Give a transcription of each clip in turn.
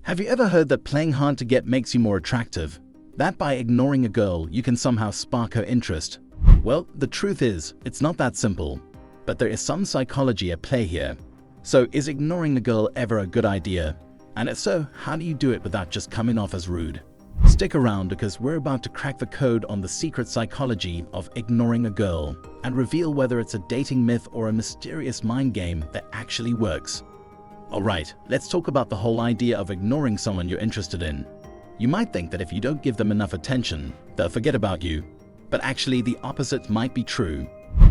Have you ever heard that playing hard to get makes you more attractive? That by ignoring a girl, you can somehow spark her interest? Well, the truth is, it's not that simple. But there is some psychology at play here. So, is ignoring a girl ever a good idea? And if so, how do you do it without just coming off as rude? Stick around because we're about to crack the code on the secret psychology of ignoring a girl and reveal whether it's a dating myth or a mysterious mind game that actually works. Alright, let's talk about the whole idea of ignoring someone you're interested in. You might think that if you don't give them enough attention, they'll forget about you. But actually, the opposite might be true.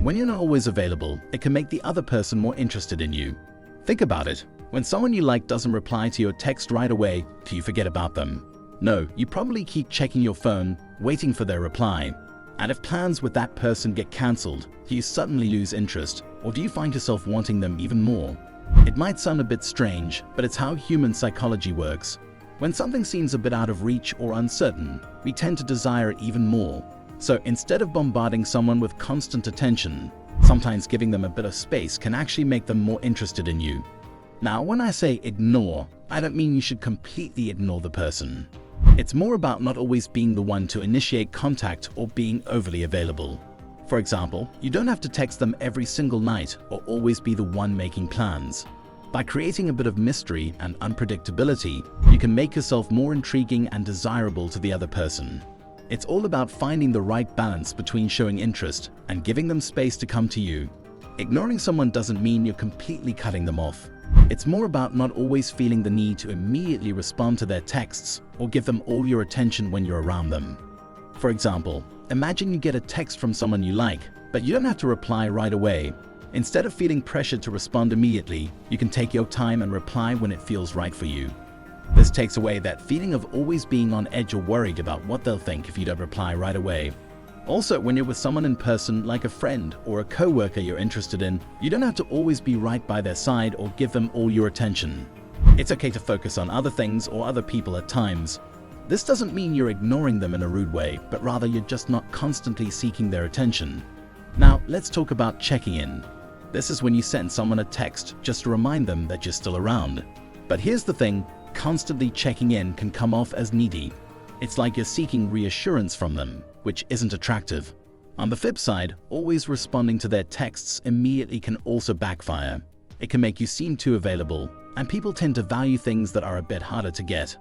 When you're not always available, it can make the other person more interested in you. Think about it. When someone you like doesn't reply to your text right away, do you forget about them? No, you probably keep checking your phone, waiting for their reply. And if plans with that person get cancelled, do you suddenly lose interest, or do you find yourself wanting them even more? It might sound a bit strange, but it's how human psychology works. When something seems a bit out of reach or uncertain, we tend to desire it even more. So instead of bombarding someone with constant attention, sometimes giving them a bit of space can actually make them more interested in you. Now, when I say ignore, I don't mean you should completely ignore the person. It's more about not always being the one to initiate contact or being overly available. For example, you don't have to text them every single night or always be the one making plans. By creating a bit of mystery and unpredictability, you can make yourself more intriguing and desirable to the other person. It's all about finding the right balance between showing interest and giving them space to come to you. Ignoring someone doesn't mean you're completely cutting them off. It's more about not always feeling the need to immediately respond to their texts or give them all your attention when you're around them. For example, imagine you get a text from someone you like, but you don't have to reply right away. Instead of feeling pressured to respond immediately, you can take your time and reply when it feels right for you. This takes away that feeling of always being on edge or worried about what they'll think if you don't reply right away. Also, when you're with someone in person, like a friend or a coworker you're interested in, you don't have to always be right by their side or give them all your attention. It's okay to focus on other things or other people at times. This doesn't mean you're ignoring them in a rude way, but rather you're just not constantly seeking their attention. Now, let's talk about checking in. This is when you send someone a text just to remind them that you're still around. But here's the thing, constantly checking in can come off as needy. It's like you're seeking reassurance from them, which isn't attractive. On the flip side, always responding to their texts immediately can also backfire. It can make you seem too available, and people tend to value things that are a bit harder to get.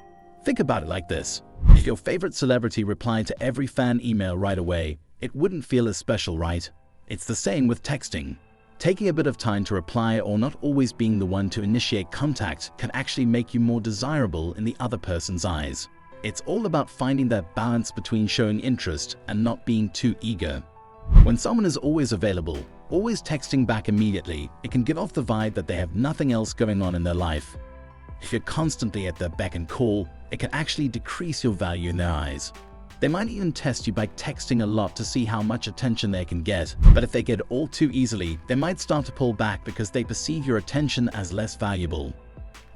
Think about it like this. If your favorite celebrity replied to every fan email right away, it wouldn't feel as special, right? It's the same with texting. Taking a bit of time to reply or not always being the one to initiate contact can actually make you more desirable in the other person's eyes. It's all about finding that balance between showing interest and not being too eager. When someone is always available, always texting back immediately, it can give off the vibe that they have nothing else going on in their life. If you're constantly at their beck and call, it can actually decrease your value in their eyes. They might even test you by texting a lot to see how much attention they can get, but if they get all too easily, they might start to pull back because they perceive your attention as less valuable.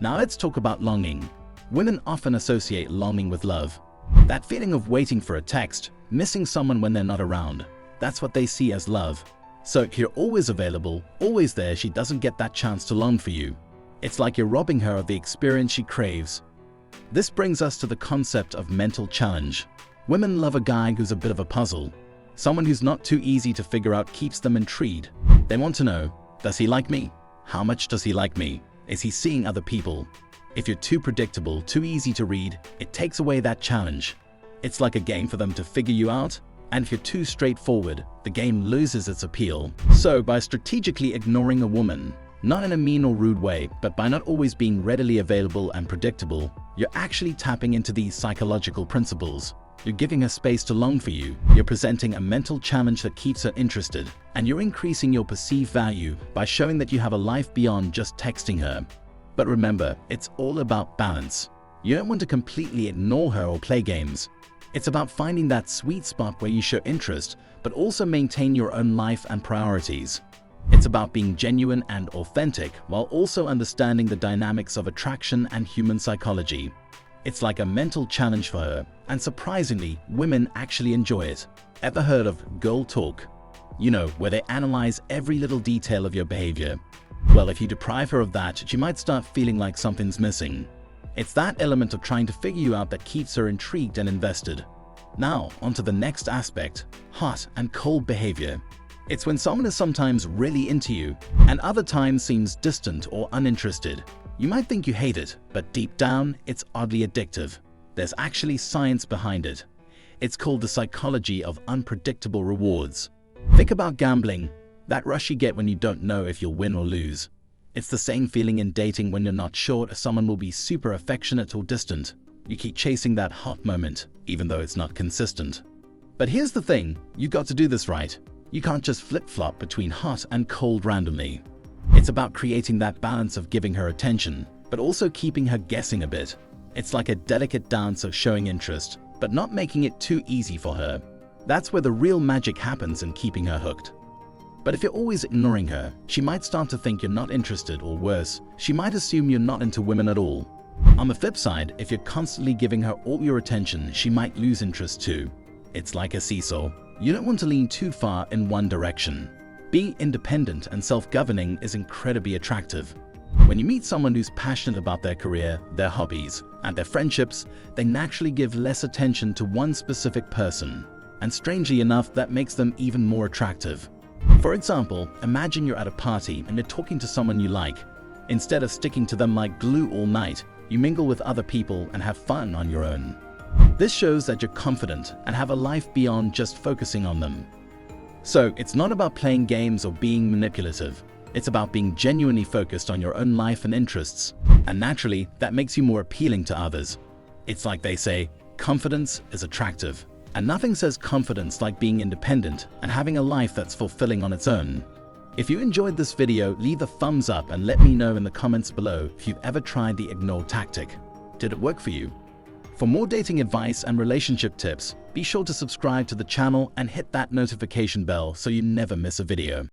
Now let's talk about longing. Women often associate longing with love. That feeling of waiting for a text, missing someone when they're not around, that's what they see as love. So if you're always available, always there, she doesn't get that chance to long for you. It's like you're robbing her of the experience she craves. This brings us to the concept of mental challenge. Women love a guy who's a bit of a puzzle. Someone who's not too easy to figure out keeps them intrigued. They want to know, does he like me? How much does he like me? Is he seeing other people? If you're too predictable, too easy to read, it takes away that challenge. It's like a game for them to figure you out, and if you're too straightforward, the game loses its appeal. So by strategically ignoring a woman, not in a mean or rude way, but by not always being readily available and predictable, you're actually tapping into these psychological principles. You're giving her space to long for you, you're presenting a mental challenge that keeps her interested, and you're increasing your perceived value by showing that you have a life beyond just texting her. But remember, it's all about balance. You don't want to completely ignore her or play games. It's about finding that sweet spot where you show interest, but also maintain your own life and priorities. It's about being genuine and authentic while also understanding the dynamics of attraction and human psychology. It's like a mental challenge for her, and surprisingly, women actually enjoy it. Ever heard of girl talk? You know, where they analyze every little detail of your behavior. Well, if you deprive her of that, she might start feeling like something's missing. It's that element of trying to figure you out that keeps her intrigued and invested. Now, onto the next aspect, hot and cold behavior. It's when someone is sometimes really into you and other times seems distant or uninterested. You might think you hate it, but deep down, it's oddly addictive. There's actually science behind it. It's called the psychology of unpredictable rewards. Think about gambling, that rush you get when you don't know if you'll win or lose. It's the same feeling in dating when you're not sure if someone will be super affectionate or distant. You keep chasing that hot moment, even though it's not consistent. But here's the thing, you got to do this right. You can't just flip-flop between hot and cold randomly. It's about creating that balance of giving her attention, but also keeping her guessing a bit. It's like a delicate dance of showing interest, but not making it too easy for her. That's where the real magic happens in keeping her hooked. But if you're always ignoring her, she might start to think you're not interested, or worse, she might assume you're not into women at all. On the flip side, if you're constantly giving her all your attention, she might lose interest too. It's like a seesaw. You don't want to lean too far in one direction. Being independent and self-governing is incredibly attractive. When you meet someone who's passionate about their career, their hobbies, and their friendships, they naturally give less attention to one specific person. And strangely enough, that makes them even more attractive. For example, imagine you're at a party and you're talking to someone you like. Instead of sticking to them like glue all night, you mingle with other people and have fun on your own. This shows that you're confident and have a life beyond just focusing on them. So, it's not about playing games or being manipulative. It's about being genuinely focused on your own life and interests. And naturally, that makes you more appealing to others. It's like they say, confidence is attractive. And nothing says confidence like being independent and having a life that's fulfilling on its own. If you enjoyed this video, leave a thumbs up and let me know in the comments below if you've ever tried the ignore tactic. Did it work for you? For more dating advice and relationship tips, be sure to subscribe to the channel and hit that notification bell so you never miss a video.